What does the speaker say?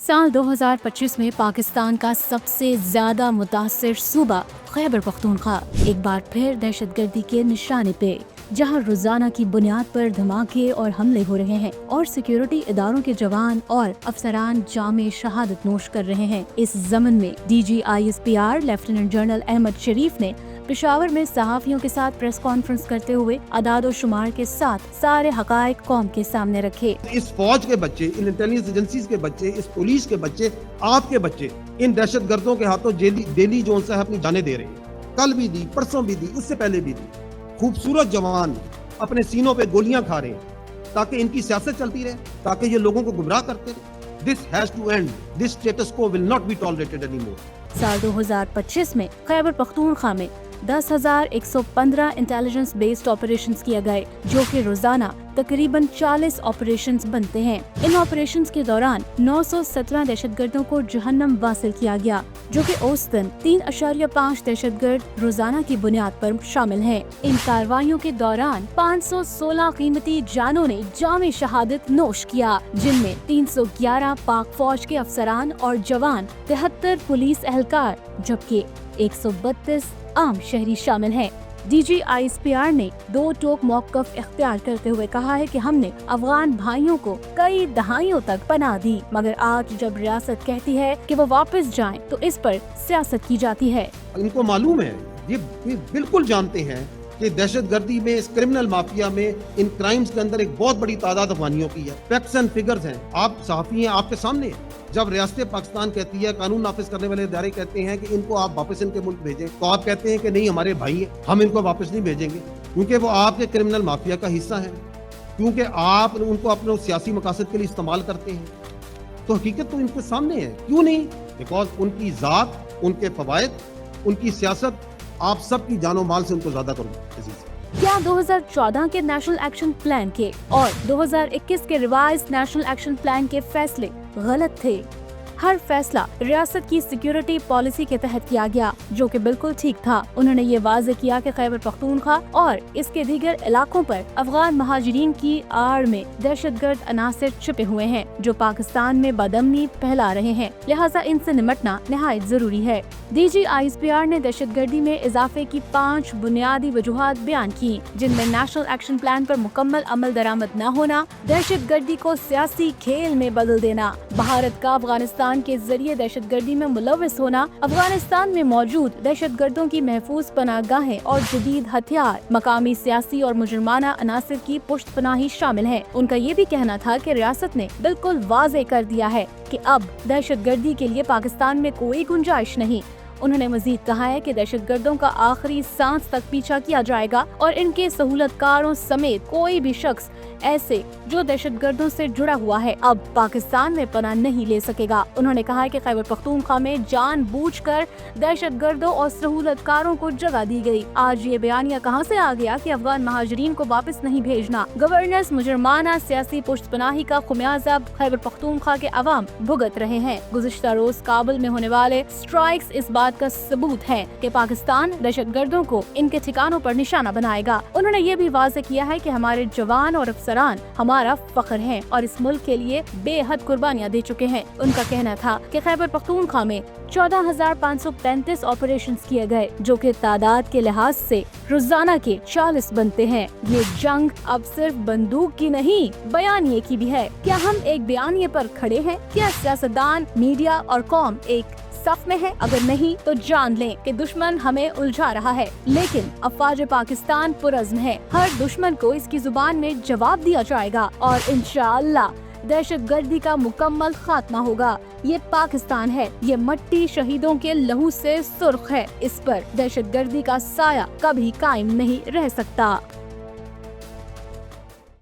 साल 2025 में पाकिस्तान का सबसे ज्यादा मुतासिर सूबा खैबर पख्तूनख्वा एक बार फिर दहशतगर्दी के निशाने पे, जहां रोजाना की बुनियाद पर धमाके और हमले हो रहे हैं और सिक्योरिटी इदारों के जवान और अफसरान जामे शहादत नोश कर रहे हैं। इस ज़मन में DGISPR लेफ्टिनेंट जनरल अहमद शरीफ ने पेशावर में सहाफियों के साथ प्रेस कॉन्फ्रेंस करते हुए अदाद शुमार के साथ सारे हकायक कौम के सामने रखे। इस फौज के बच्चे, इन इंटेलिजेंस एजेंसीज के बच्चे, इस पुलिस के बच्चे, आपके बच्चे इन दहशतगर्दों के हाथों डेली जो उनसे अपनी जानें दे रहे हैं। कल भी दी, परसों भी दी, उससे पहले भी दी। खूबसूरत जवान अपने सीनों पे गोलियां खा रहे हैं ताकि इनकी सियासत चलती रहे, ताकि ये लोगों को गुमराह करते रहे। This has to end. This status quo will not be tolerated anymore. साल 2025 में खैबर पख्तूनख्वा में 10,115 इंटेलिजेंस बेस्ड ऑपरेशंस किए गए, जो कि रोजाना तकरीबन 40 ऑपरेशंस बनते हैं। इन ऑपरेशंस के दौरान 917 दहशतगर्दों को जहन्नम वासिल किया गया, जो कि औसतन 3.5 दहशतगर्द रोजाना की बुनियाद पर शामिल हैं। इन कार्रवाइयों के दौरान 516 कीमती जानों ने जामे शहादत नोश किया, जिनमें 311 पाक फौज के अफसरान और जवान, 73 पुलिस एहलकार, जबकि 132 आम शहरी शामिल हैं। DGISPR ने 2 टोक मौक़िफ़ इख्तियार करते हुए कहा है कि हमने अफगान भाइयों को कई दहाइयों तक पनाह दी, मगर आज जब रियासत कहती है कि वो वापस जाएं, तो इस पर सियासत की जाती है। इनको मालूम है, ये बिल्कुल जानते हैं कि दहशतगर्दी में, इस क्रिमिनल माफिया में, इन क्राइम्स के अंदर एक बहुत बड़ी तादाद अफगानियों की है। फैक्ट्स एंड फिगर्स हैं, आप सहाफ़ी हैं, आपके सामने। जब रियासत पाकिस्तान कहती है, कानून नाफिज करने वाले इदारे कहते हैं कि इनको आप वापस इनके मुल्क भेजें, तो आप कहते हैं कि नहीं, हमारे भाई हैं, हम इनको वापस नहीं भेजेंगे, क्योंकि वो आपके क्रिमिनल माफिया का हिस्सा है, क्योंकि आप उनको अपने सियासी मकासद के लिए इस्तेमाल करते हैं। तो हकीकत तो इनके सामने है। क्यों नहीं? बिकॉज उनकी ज़ात, उनके फवायद, उनकी सियासत आप सबकी जानो माल से उनको ज्यादा करो। क्या 2014 के नेशनल एक्शन प्लान के और 2021 के रिवाइज नेशनल एक्शन प्लान के फैसले गलत थे? हर फैसला रियासत की सिक्योरिटी पॉलिसी के तहत किया गया, जो कि बिल्कुल ठीक था। उन्होंने ये वाज़ेह किया कि खैबर पख्तूनख्वा और इसके दीगर इलाकों पर अफगान महाजिरीन की आड़ में दहशतगर्द अनासिर छिपे हुए हैं, जो पाकिस्तान में बदअमनी फैला रहे हैं, लिहाजा इनसे निपटना निहायत जरूरी है। DGISPR ने दहशतगर्दी में इजाफे की 5 बुनियादी वजूहात बयान की, जिनमें नेशनल एक्शन प्लान पर मुकम्मल अमल दरामद न होना, दहशतगर्दी को सियासी खेल में बदल देना, भारत का अफगानिस्तान के जरिए दहशतगर्दी में मुलव्वस होना, अफगानिस्तान में मौजूद दहशतगर्दों की महफूज पनाहगाहें और जदीद हथियार, मकामी सियासी और मुजरमाना अनासिर की पुश्त पनाही शामिल है। उनका ये भी कहना था कि रियासत ने बिल्कुल वाज़ेह कर दिया है कि अब दहशतगर्दी के लिए पाकिस्तान में कोई गुंजाइश नहीं। उन्होंने मजीद कहा है कि दहशतगर्दों का आखिरी सांस तक पीछा किया जाएगा और इनके सहूलतकारों समेत कोई भी शख्स ऐसे जो दहशतगर्दों से जुड़ा हुआ है अब पाकिस्तान में पनाह नहीं ले सकेगा। उन्होंने कहा है कि खैबर पख्तूनख्वा में जानबूझकर दहशतगर्दों और सहूलतकारों को जगह दी गई। आज ये बयानिया कहां से आ गया कि अफगान महाजिरीन को वापस नहीं भेजना? गवर्नेंस, मुजरमाना सियासी पुश्तपनाही का खुमियाजा खैबर पख्तूनख्वा के अवाम भुगत रहे हैं। गुज़िश्ता रोज काबुल में होने वाले स्ट्राइक्स इस बात का सबूत है कि पाकिस्तान दहशतगर्दों को इनके ठिकानों पर निशाना बनाएगा। उन्होंने ये भी वाज़ेह किया है कि हमारे जवान और अफसरान हमारा फख्र हैं और इस मुल्क के लिए बेहद कुर्बानियां दे चुके हैं। उनका कहना था कि खैबर पख्तूनख्वा में 14,535 ऑपरेशंस किए गए, जो कि तादाद के लिहाज से रोजाना के 40 बनते हैं। ये जंग अब सिर्फ बंदूक की नहीं, बयानिए की भी है। क्या हम एक बयानिए पर खड़े हैं? क्या सियासतदान, मीडिया और कौम एक सफ में है? अगर नहीं तो जान लें कि दुश्मन हमें उलझा रहा है, लेकिन अफवाज पाकिस्तान पुरज़्म है। हर दुश्मन को इसकी जुबान में जवाब दिया जाएगा और इंशाअल्लाह दहशतगर्दी का मुकम्मल खात्मा होगा। ये पाकिस्तान है, ये मट्टी शहीदों के लहू से सुर्ख है। इस पर दहशतगर्दी का साया कभी कायम नहीं रह सकता।